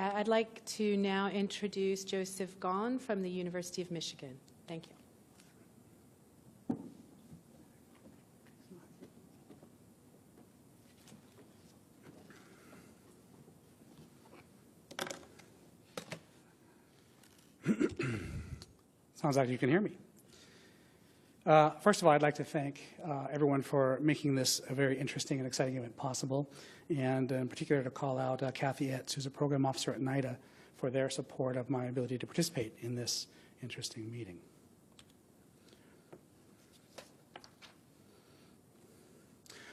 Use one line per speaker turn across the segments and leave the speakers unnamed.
I'd like to now introduce Joseph Gahn from the University of Michigan. Thank you.
Sounds like you can hear me. First of all, I'd like to thank everyone for making this a very interesting and exciting event possible, and in particular to call out Kathy Etz, who's a program officer at NIDA, for their support of my ability to participate in this interesting meeting.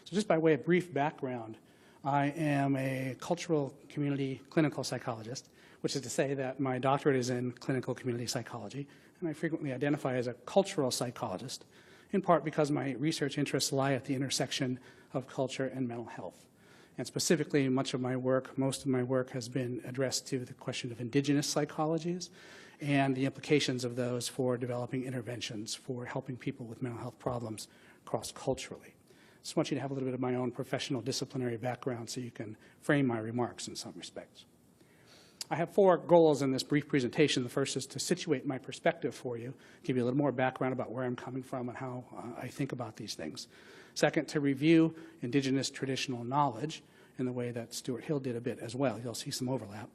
So just by way of brief background, I am a cultural community clinical psychologist, which is to say that my doctorate is in clinical community psychology, and I frequently identify as a cultural psychologist, in part because my research interests lie at the intersection of culture and mental health. And specifically, most of my work has been addressed to the question of indigenous psychologies and the implications of those for developing interventions for helping people with mental health problems cross-culturally. I just want you to have a little bit of my own professional disciplinary background so you can frame my remarks in some respects. I have 4 goals in this brief presentation. The first is to situate my perspective for you, give you a little more background about where I'm coming from and how I think about these things. Second, to review indigenous traditional knowledge in the way that Stuart Hill did a bit as well. You'll see some overlap.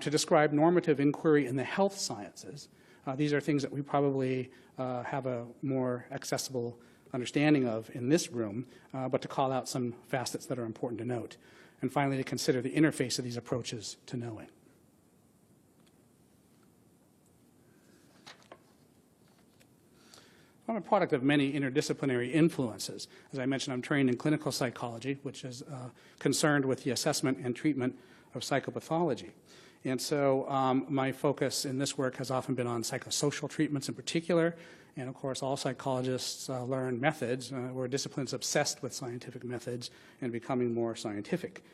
To describe normative inquiry in the health sciences. These are things that we probably have a more accessible understanding of in this room, but to call out some facets that are important to note. And finally, to consider the interface of these approaches to knowing. I'm a product of many interdisciplinary influences. As I mentioned, I'm trained in clinical psychology, which is concerned with the assessment and treatment of psychopathology. And so my focus in this work has often been on psychosocial treatments in particular. And of course, all psychologists learn methods. We're disciplines obsessed with scientific methods and becoming more scientific.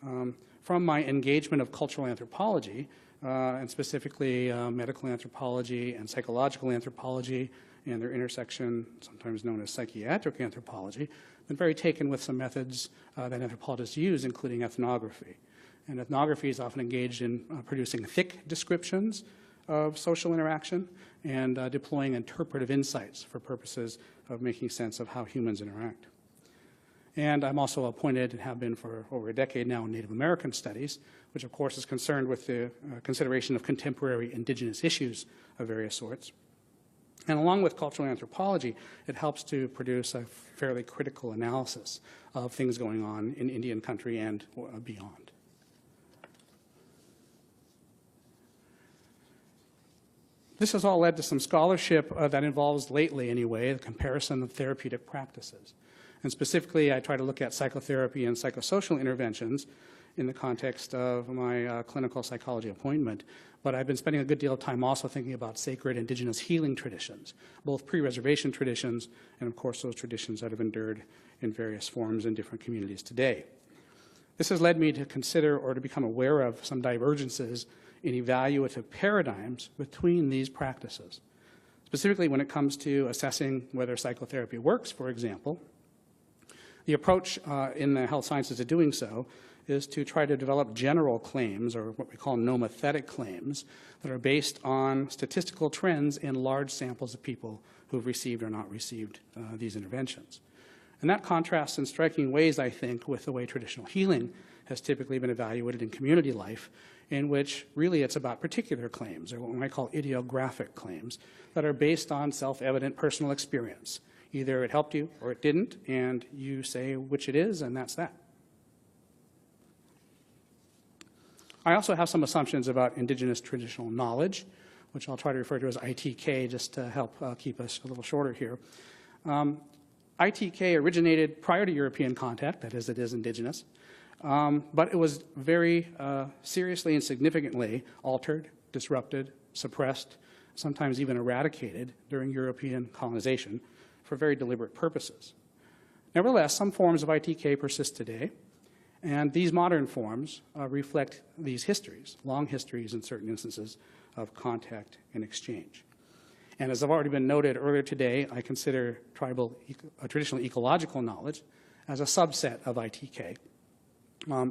From my engagement of cultural anthropology, and specifically medical anthropology and psychological anthropology, and their intersection, sometimes known as psychiatric anthropology, been very taken with some methods that anthropologists use, including ethnography. And ethnography is often engaged in producing thick descriptions of social interaction and deploying interpretive insights for purposes of making sense of how humans interact. And I'm also appointed and have been for over a decade now in Native American studies, which of course is concerned with the consideration of contemporary indigenous issues of various sorts. And along with cultural anthropology, it helps to produce a fairly critical analysis of things going on in Indian country and beyond. This has all led to some scholarship that involves, lately anyway, the comparison of therapeutic practices. And specifically, I try to look at psychotherapy and psychosocial interventions in the context of my clinical psychology appointment. But I've been spending a good deal of time also thinking about sacred indigenous healing traditions, both pre-reservation traditions and, of course, those traditions that have endured in various forms in different communities today. This has led me to consider or to become aware of some divergences in evaluative paradigms between these practices. Specifically, when it comes to assessing whether psychotherapy works, for example, the approach in the health sciences of doing so is to try to develop general claims, or what we call nomothetic claims, that are based on statistical trends in large samples of people who have received or not received these interventions. And that contrasts in striking ways, I think, with the way traditional healing has typically been evaluated in community life, in which really it's about particular claims, or what we might call idiographic claims, that are based on self-evident personal experience. Either it helped you or it didn't, and you say which it is, and that's that. I also have some assumptions about indigenous traditional knowledge, which I'll try to refer to as ITK just to help keep us a little shorter here. ITK originated prior to European contact, that is, it is indigenous, but it was very seriously and significantly altered, disrupted, suppressed, sometimes even eradicated during European colonization for very deliberate purposes. Nevertheless, some forms of ITK persist today, and these modern forms reflect these histories, long histories in certain instances of contact and exchange. And as I've already been noted earlier today, I consider traditional ecological knowledge as a subset of ITK.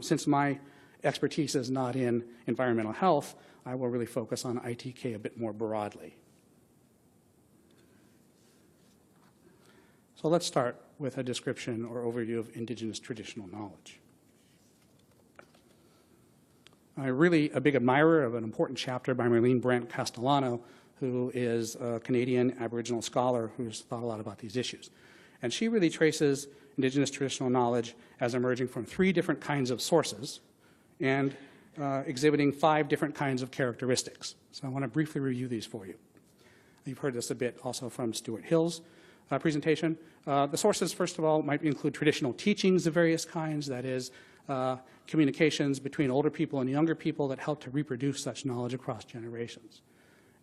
Since my expertise is not in environmental health, I will really focus on ITK a bit more broadly. So let's start with a description or overview of Indigenous traditional knowledge. I'm really a big admirer of an important chapter by Marlene Brent Castellano, who is a Canadian Aboriginal scholar who's thought a lot about these issues. And she really traces Indigenous traditional knowledge as emerging from 3 different kinds of sources and exhibiting 5 different kinds of characteristics. So I want to briefly review these for you. You've heard this a bit also from Stuart Hill's presentation. The sources, first of all, might include traditional teachings of various kinds, that is, communications between older people and younger people that help to reproduce such knowledge across generations.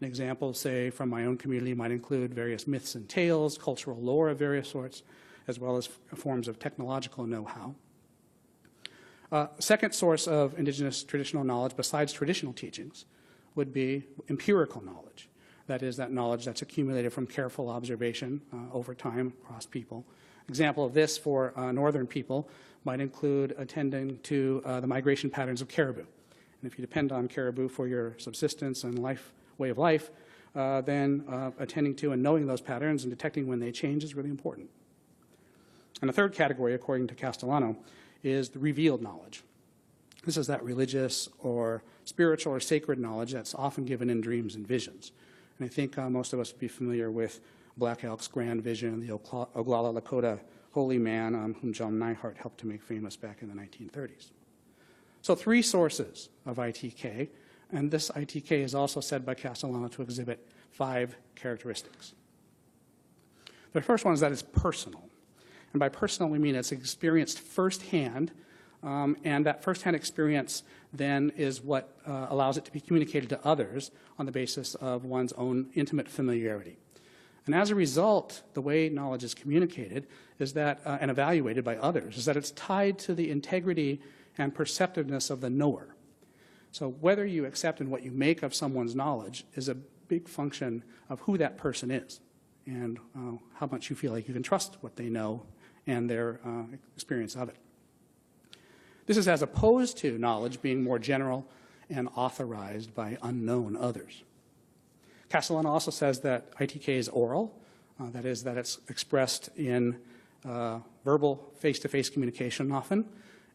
An example, say, from my own community might include various myths and tales, cultural lore of various sorts, as well as forms of technological know-how. Second source of Indigenous traditional knowledge, besides traditional teachings, would be empirical knowledge. That is, that knowledge that's accumulated from careful observation over time across people. Example of this for northern people might include attending to the migration patterns of caribou. And if you depend on caribou for your subsistence and way of life, then attending to and knowing those patterns and detecting when they change is really important. And the third category, according to Castellano, is the revealed knowledge. This is that religious or spiritual or sacred knowledge that's often given in dreams and visions. And I think most of us would be familiar with Black Elk's grand vision, the Oglala Lakota holy man whom John Neihardt helped to make famous back in the 1930s. So 3 sources of ITK, and this ITK is also said by Castellano to exhibit 5 characteristics. The first one is that it's personal. And by personal, we mean it's experienced firsthand, and that firsthand experience then is what allows it to be communicated to others on the basis of one's own intimate familiarity. And as a result, the way knowledge is communicated is that, and evaluated by others, is that it's tied to the integrity and perceptiveness of the knower. So whether you accept and what you make of someone's knowledge is a big function of who that person is and how much you feel like you can trust what they know and their experience of it. This is as opposed to knowledge being more general and authorized by unknown others. Castellano also says that ITK is oral, that is, that it's expressed in verbal face-to-face communication often.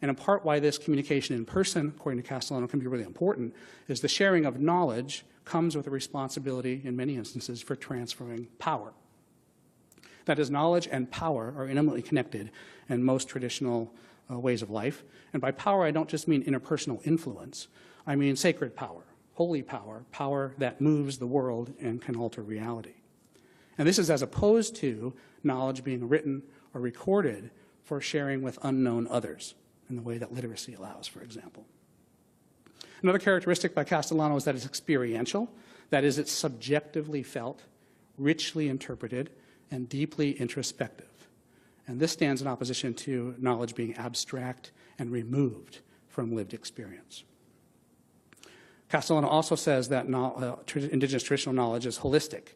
And in part why this communication in person, according to Castellano, can be really important is the sharing of knowledge comes with a responsibility, in many instances, for transferring power. That is, knowledge and power are intimately connected in most traditional ways of life. And by power, I don't just mean interpersonal influence. I mean sacred power, holy power, power that moves the world and can alter reality. And this is as opposed to knowledge being written or recorded for sharing with unknown others in the way that literacy allows, for example. Another characteristic by Castellano is that it's experiential. That is, it's subjectively felt, richly interpreted, and deeply introspective. And this stands in opposition to knowledge being abstract and removed from lived experience. Castellano also says that Indigenous traditional knowledge is holistic.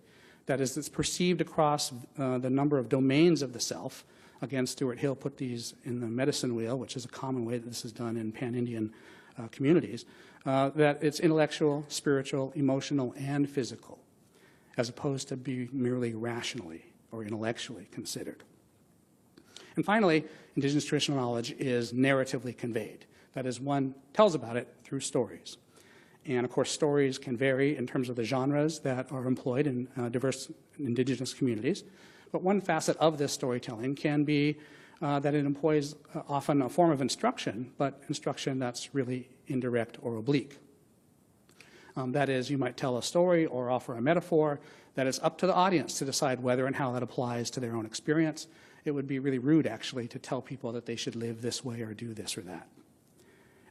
That is, it's perceived across the number of domains of the self. Again, Stuart Hill put these in the medicine wheel, which is a common way that this is done in pan-Indian communities, that it's intellectual, spiritual, emotional, and physical, as opposed to being merely rationally or intellectually considered. And finally, Indigenous traditional knowledge is narratively conveyed. That is, one tells about it through stories. And of course, stories can vary in terms of the genres that are employed in diverse Indigenous communities. But one facet of this storytelling can be that it employs often a form of instruction, but instruction that's really indirect or oblique. That is, you might tell a story or offer a metaphor that is up to the audience to decide whether and how that applies to their own experience. It would be really rude, actually, to tell people that they should live this way or do this or that.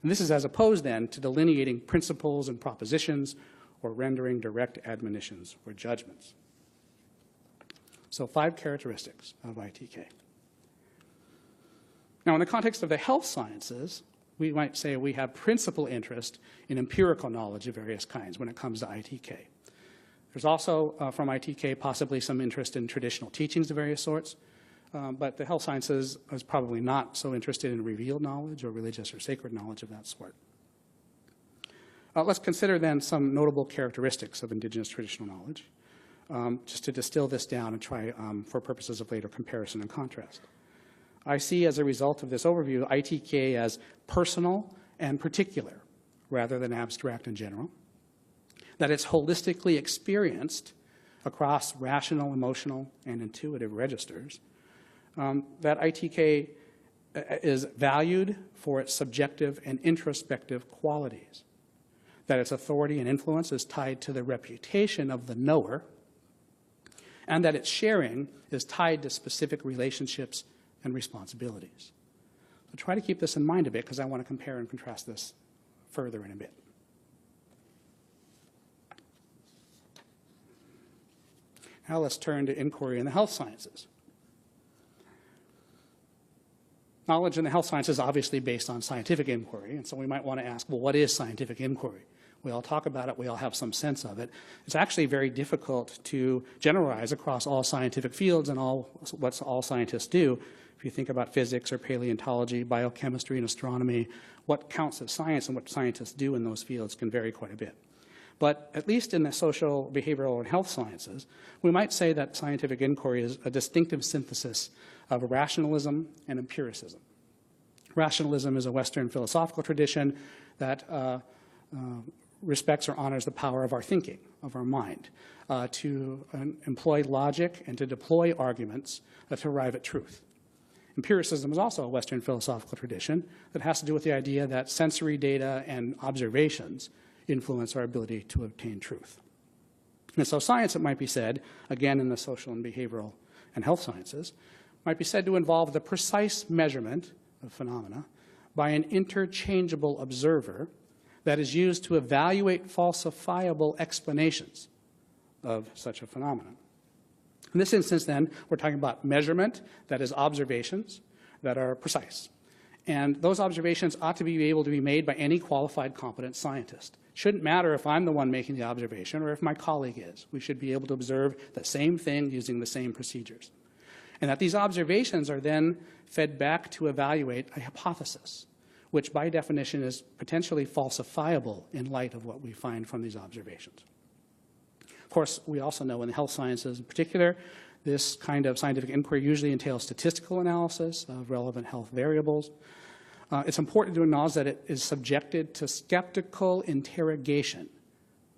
And this is as opposed, then, to delineating principles and propositions or rendering direct admonitions or judgments. So 5 characteristics of ITK. Now, in the context of the health sciences, we might say we have principal interest in empirical knowledge of various kinds when it comes to ITK. There's also, from ITK, possibly some interest in traditional teachings of various sorts, but the health sciences is probably not so interested in revealed knowledge or religious or sacred knowledge of that sort. Let's consider then some notable characteristics of Indigenous traditional knowledge, just to distill this down and try for purposes of later comparison and contrast. I see as a result of this overview ITK as personal and particular rather than abstract and general, that it's holistically experienced across rational, emotional, and intuitive registers, that ITK is valued for its subjective and introspective qualities, that its authority and influence is tied to the reputation of the knower, and that its sharing is tied to specific relationships and responsibilities. So try to keep this in mind a bit because I want to compare and contrast this further in a bit. Now let's turn to inquiry in the health sciences. Knowledge in the health sciences is obviously based on scientific inquiry, and so we might want to ask, well, what is scientific inquiry? We all talk about it, we all have some sense of it. It's actually very difficult to generalize across all scientific fields and what all scientists do. If you think about physics or paleontology, biochemistry and astronomy, what counts as science and what scientists do in those fields can vary quite a bit. But at least in the social, behavioral, and health sciences, we might say that scientific inquiry is a distinctive synthesis of rationalism and empiricism. Rationalism is a Western philosophical tradition that respects or honors the power of our thinking, of our mind, to employ logic and to deploy arguments to arrive at truth. Empiricism is also a Western philosophical tradition that has to do with the idea that sensory data and observations influence our ability to obtain truth. And so science, it might be said, again in the social and behavioral and health sciences, might be said to involve the precise measurement of phenomena by an interchangeable observer that is used to evaluate falsifiable explanations of such a phenomenon. In this instance, then, we're talking about measurement, that is observations, that are precise. And those observations ought to be able to be made by any qualified, competent scientist. Shouldn't matter if I'm the one making the observation or if my colleague is. We should be able to observe the same thing using the same procedures. And that these observations are then fed back to evaluate a hypothesis, which by definition is potentially falsifiable in light of what we find from these observations. Of course, we also know in the health sciences in particular, this kind of scientific inquiry usually entails statistical analysis of relevant health variables. It's important to acknowledge that it is subjected to skeptical interrogation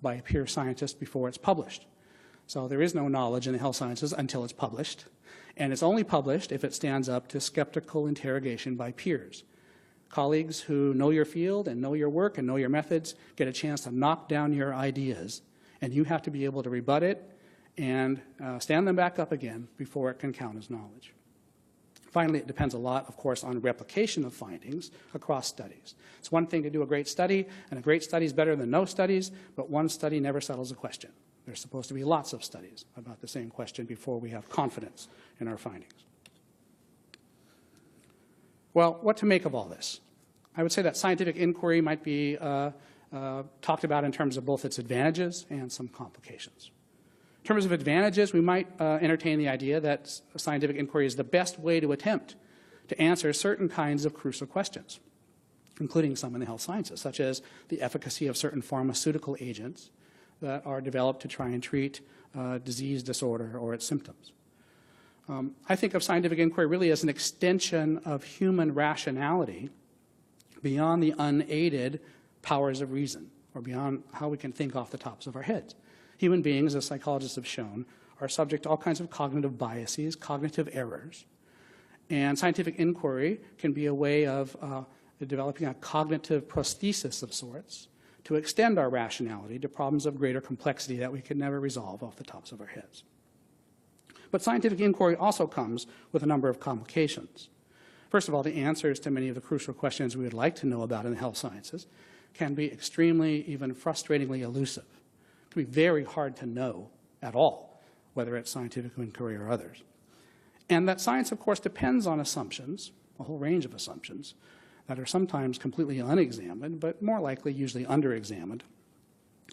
by peer scientists before it's published. So there is no knowledge in the health sciences until it's published, and it's only published if it stands up to skeptical interrogation by peers. Colleagues who know your field and know your work and know your methods get a chance to knock down your ideas, and you have to be able to rebut it and stand them back up again before it can count as knowledge. Finally, it depends a lot, of course, on replication of findings across studies. It's one thing to do a great study, and a great study is better than no studies, but one study never settles a question. There's supposed to be lots of studies about the same question before we have confidence in our findings. Well, what to make of all this? I would say that scientific inquiry might be talked about in terms of both its advantages and some complications. In terms of advantages, we might entertain the idea that scientific inquiry is the best way to attempt to answer certain kinds of crucial questions, including some in the health sciences, such as the efficacy of certain pharmaceutical agents that are developed to try and treat disease disorder or its symptoms. I think of scientific inquiry really as an extension of human rationality beyond the unaided powers of reason, or beyond how we can think off the tops of our heads. Human beings, as psychologists have shown, are subject to all kinds of cognitive biases, cognitive errors. And scientific inquiry can be a way of developing a cognitive prosthesis of sorts to extend our rationality to problems of greater complexity that we can never resolve off the tops of our heads. But scientific inquiry also comes with a number of complications. First of all, the answers to many of the crucial questions we would like to know about in the health sciences can be extremely, even frustratingly elusive. It can be very hard to know at all, whether it's scientific inquiry or others. And that science, of course, depends on assumptions, a whole range of assumptions, that are sometimes completely unexamined, but more likely usually underexamined,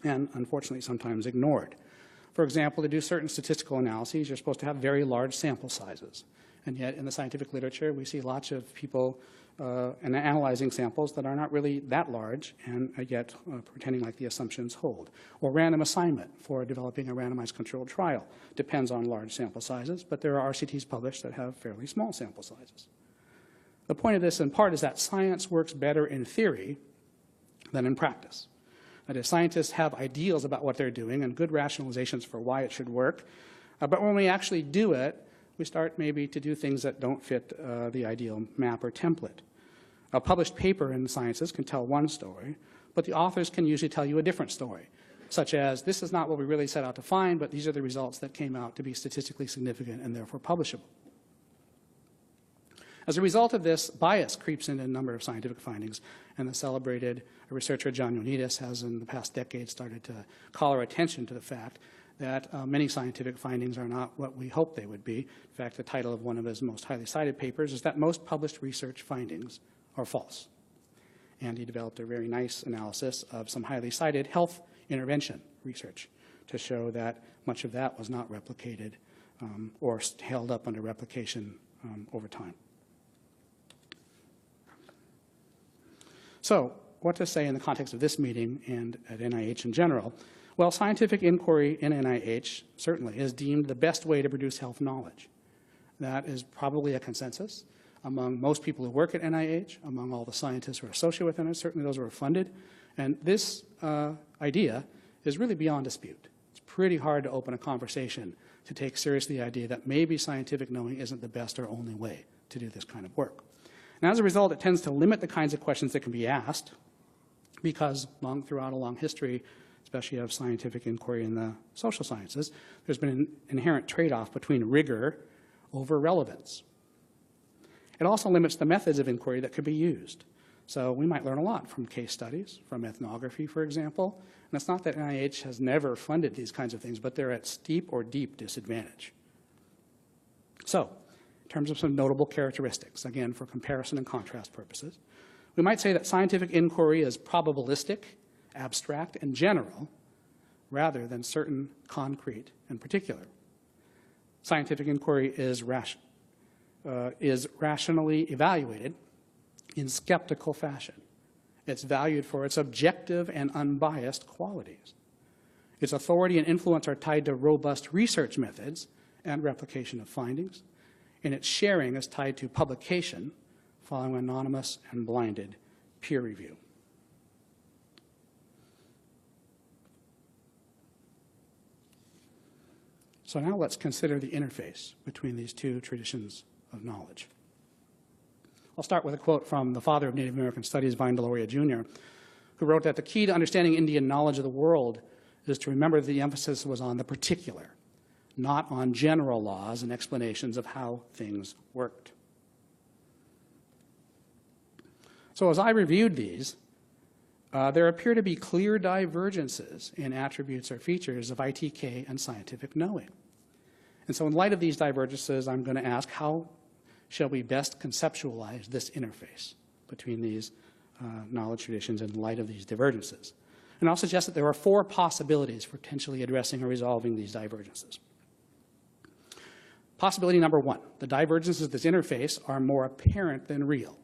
and unfortunately sometimes ignored. For example, to do certain statistical analyses, you're supposed to have very large sample sizes. And yet in the scientific literature, we see lots of people analyzing samples that are not really that large and yet pretending like the assumptions hold. Or random assignment for developing a randomized controlled trial. Depends on large sample sizes, but there are RCTs published that have fairly small sample sizes. The point of this, in part, is that science works better in theory than in practice. That is, scientists have ideals about what they're doing and good rationalizations for why it should work, but when we actually do it, we start maybe to do things that don't fit the ideal map or template. A published paper in sciences can tell one story, but the authors can usually tell you a different story, such as, this is not what we really set out to find, but these are the results that came out to be statistically significant and therefore publishable. As a result of this, bias creeps into a number of scientific findings, and the celebrated researcher John Ioannidis has in the past decade started to call our attention to the fact that many scientific findings are not what we hoped they would be. In fact, the title of one of his most highly cited papers is that most published research findings are false. And he developed a very nice analysis of some highly cited health intervention research to show that much of that was not replicated or held up under replication over time. So, what to say in the context of this meeting and at NIH in general? Well, scientific inquiry in NIH certainly is deemed the best way to produce health knowledge. That is probably a consensus among most people who work at NIH, among all the scientists who are associated with NIH, certainly those who are funded. And this idea is really beyond dispute. It's pretty hard to open a conversation to take seriously the idea that maybe scientific knowing isn't the best or only way to do this kind of work. And as a result, it tends to limit the kinds of questions that can be asked because throughout a long history, especially of scientific inquiry in the social sciences, there's been an inherent trade-off between rigor over relevance. It also limits the methods of inquiry that could be used. So we might learn a lot from case studies, from ethnography, for example. And it's not that NIH has never funded these kinds of things, but they're at steep or deep disadvantage. So, in terms of some notable characteristics, again, for comparison and contrast purposes, we might say that scientific inquiry is probabilistic, abstract, and general, rather than certain, concrete, and particular. Scientific inquiry is rationally evaluated in skeptical fashion. It's valued for its objective and unbiased qualities. Its authority and influence are tied to robust research methods and replication of findings, and its sharing is tied to publication following anonymous and blinded peer review. So now let's consider the interface between these two traditions of knowledge. I'll start with a quote from the father of Native American Studies, Vine Deloria Jr., who wrote that the key to understanding Indian knowledge of the world is to remember that the emphasis was on the particular, not on general laws and explanations of how things worked. So as I reviewed these, there appear to be clear divergences in attributes or features of ITK and scientific knowing. And so in light of these divergences, I'm going to ask, how shall we best conceptualize this interface between these knowledge traditions in light of these divergences? And I'll suggest that there are 4 possibilities for potentially addressing or resolving these divergences. Possibility number 1, the divergences of this interface are more apparent than real.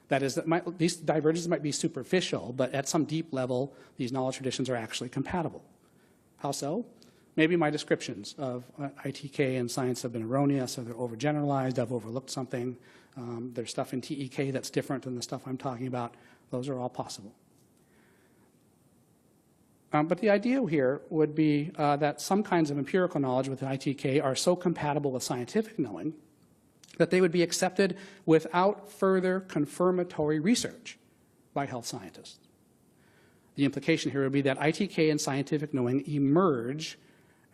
That is, these divergences might be superficial, but at some deep level, these knowledge traditions are actually compatible. How so? Maybe my descriptions of ITK and science have been erroneous, or they're overgeneralized, I've overlooked something. There's stuff in TEK that's different than the stuff I'm talking about. Those are all possible. But the idea here would be that some kinds of empirical knowledge with ITK are so compatible with scientific knowing that they would be accepted without further confirmatory research by health scientists. The implication here would be that ITK and scientific knowing emerge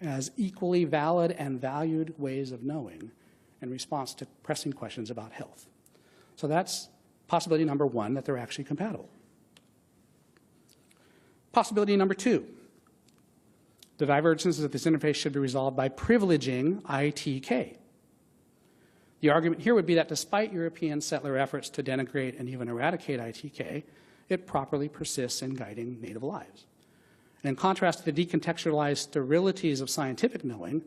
as equally valid and valued ways of knowing in response to pressing questions about health. So that's possibility number 1, that they're actually compatible. Possibility number 2, the divergences of this interface should be resolved by privileging ITK. The argument here would be that despite European settler efforts to denigrate and even eradicate ITK, it properly persists in guiding Native lives. In contrast to the decontextualized sterilities of scientific knowing,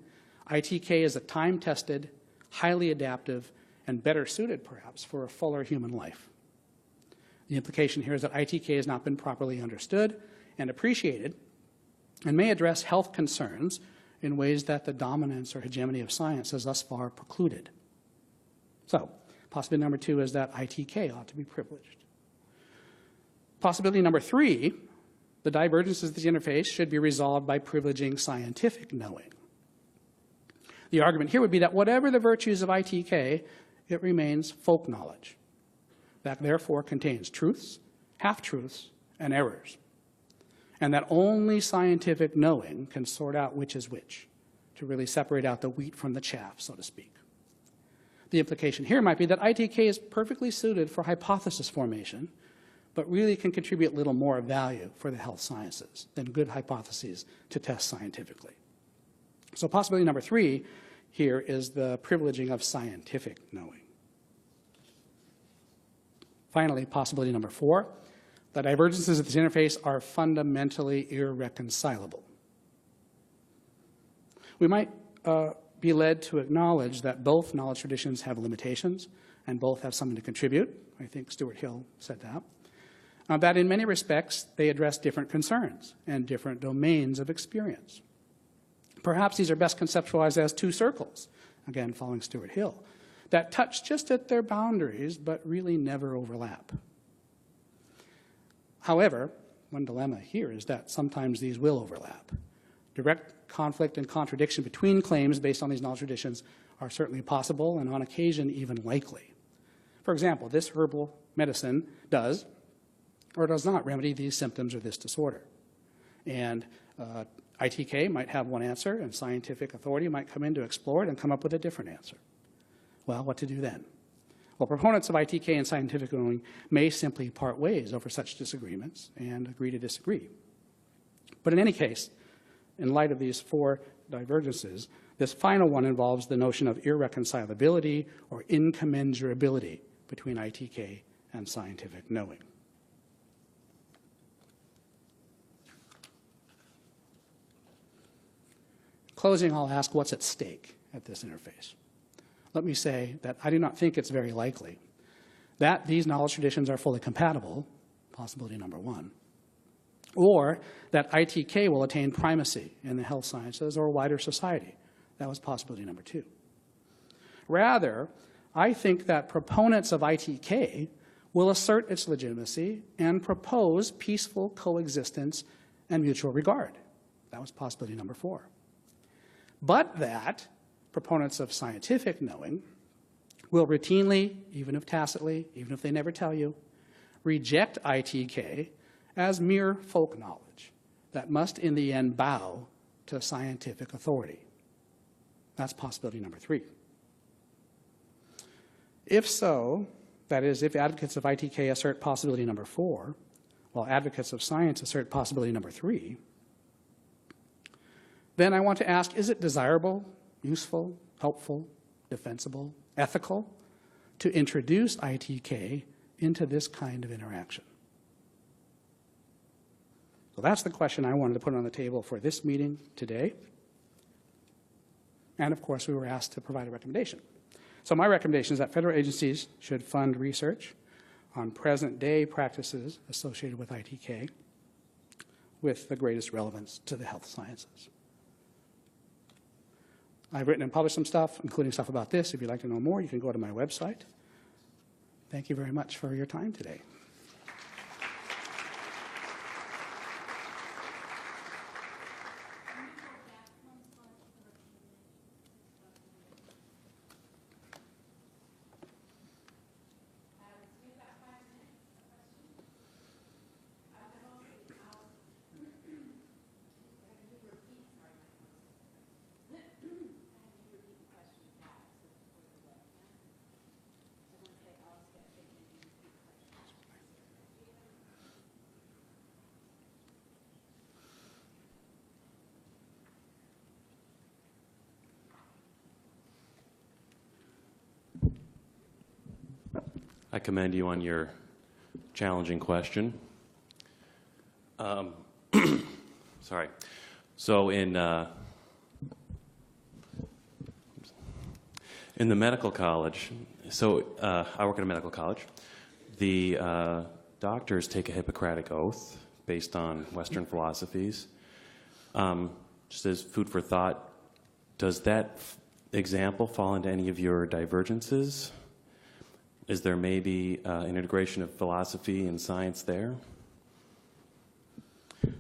ITK is a time-tested, highly adaptive, and better suited, perhaps, for a fuller human life. The implication here is that ITK has not been properly understood and appreciated and may address health concerns in ways that the dominance or hegemony of science has thus far precluded. So, possibility number 2 is that ITK ought to be privileged. Possibility number 3, the divergences of the interface should be resolved by privileging scientific knowing. The argument here would be that whatever the virtues of ITK, it remains folk knowledge. That therefore contains truths, half-truths, and errors. And that only scientific knowing can sort out which is which, to really separate out the wheat from the chaff, so to speak. The implication here might be that ITK is perfectly suited for hypothesis formation, but really can contribute little more value for the health sciences than good hypotheses to test scientifically. So possibility number 3 here is the privileging of scientific knowing. Finally, possibility number 4, the divergences of this interface are fundamentally irreconcilable. We might be led to acknowledge that both knowledge traditions have limitations and both have something to contribute. I think Stuart Hill said that. That in many respects, they address different concerns and different domains of experience. Perhaps these are best conceptualized as 2 circles, again, following Stuart Hill, that touch just at their boundaries but really never overlap. However, one dilemma here is that sometimes these will overlap. Direct conflict and contradiction between claims based on these knowledge traditions are certainly possible and on occasion even likely. For example, this herbal medicine does or does not remedy these symptoms or this disorder. And ITK might have one answer, and scientific authority might come in to explore it and come up with a different answer. Well, what to do then? Well, proponents of ITK and scientific knowing may simply part ways over such disagreements and agree to disagree. But in any case, in light of these 4 divergences, this final one involves the notion of irreconcilability or incommensurability between ITK and scientific knowing. In closing, I'll ask what's at stake at this interface. Let me say that I do not think it's very likely that these knowledge traditions are fully compatible, possibility number 1, or that ITK will attain primacy in the health sciences or wider society. That was possibility number 2. Rather, I think that proponents of ITK will assert its legitimacy and propose peaceful coexistence and mutual regard. That was possibility number 4. But that proponents of scientific knowing will routinely, even if tacitly, even if they never tell you, reject ITK as mere folk knowledge that must in the end bow to scientific authority. That's possibility number 3. If so, that is, if advocates of ITK assert possibility number 4, while advocates of science assert possibility number 3, then I want to ask, is it desirable, useful, helpful, defensible, ethical to introduce ITK into this kind of interaction? So that's the question I wanted to put on the table for this meeting today. And of course, we were asked to provide a recommendation. So my recommendation is that federal agencies should fund research on present-day practices associated with ITK with the greatest relevance to the health sciences. I've written and published some stuff, including stuff about this. If you'd like to know more, you can go to my website. Thank you very much for your time today.
I commend you on your challenging question. sorry. So in the medical college, I work at a medical college. The doctors take a Hippocratic oath based on Western philosophies. Just as food for thought, does that example fall into any of your divergences? Is there maybe an integration of philosophy and science there?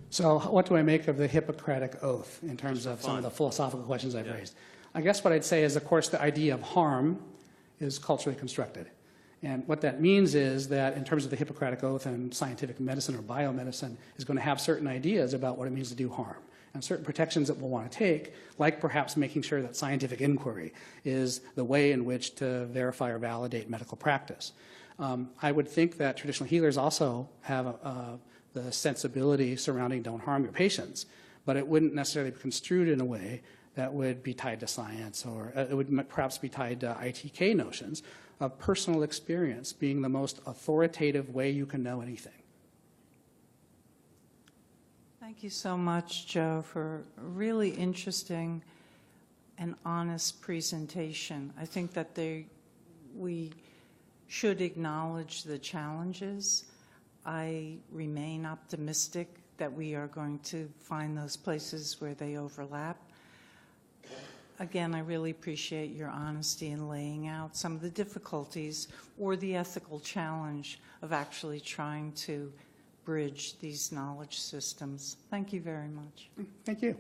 So what do I make of the Hippocratic Oath in terms of some of the philosophical questions I've raised? I guess what I'd say is, of course, the idea of harm is culturally constructed. And what that means is that in terms of the Hippocratic Oath and scientific medicine or biomedicine is going to have certain ideas about what it means to do harm and certain protections that we'll want to take, like perhaps making sure that scientific inquiry is the way in which to verify or validate medical practice. I would think that traditional healers also have the sensibility surrounding don't harm your patients, but it wouldn't necessarily be construed in a way that would be tied to science, or it would perhaps be tied to ITK notions of personal experience being the most authoritative way you can know anything.
Thank you so much, Joe, for a really interesting and honest presentation. I think that we should acknowledge the challenges. I remain optimistic that we are going to find those places where they overlap. Again, I really appreciate your honesty in laying out some of the difficulties or the ethical challenge of actually trying to bridge these knowledge systems. Thank you very much.
Thank you.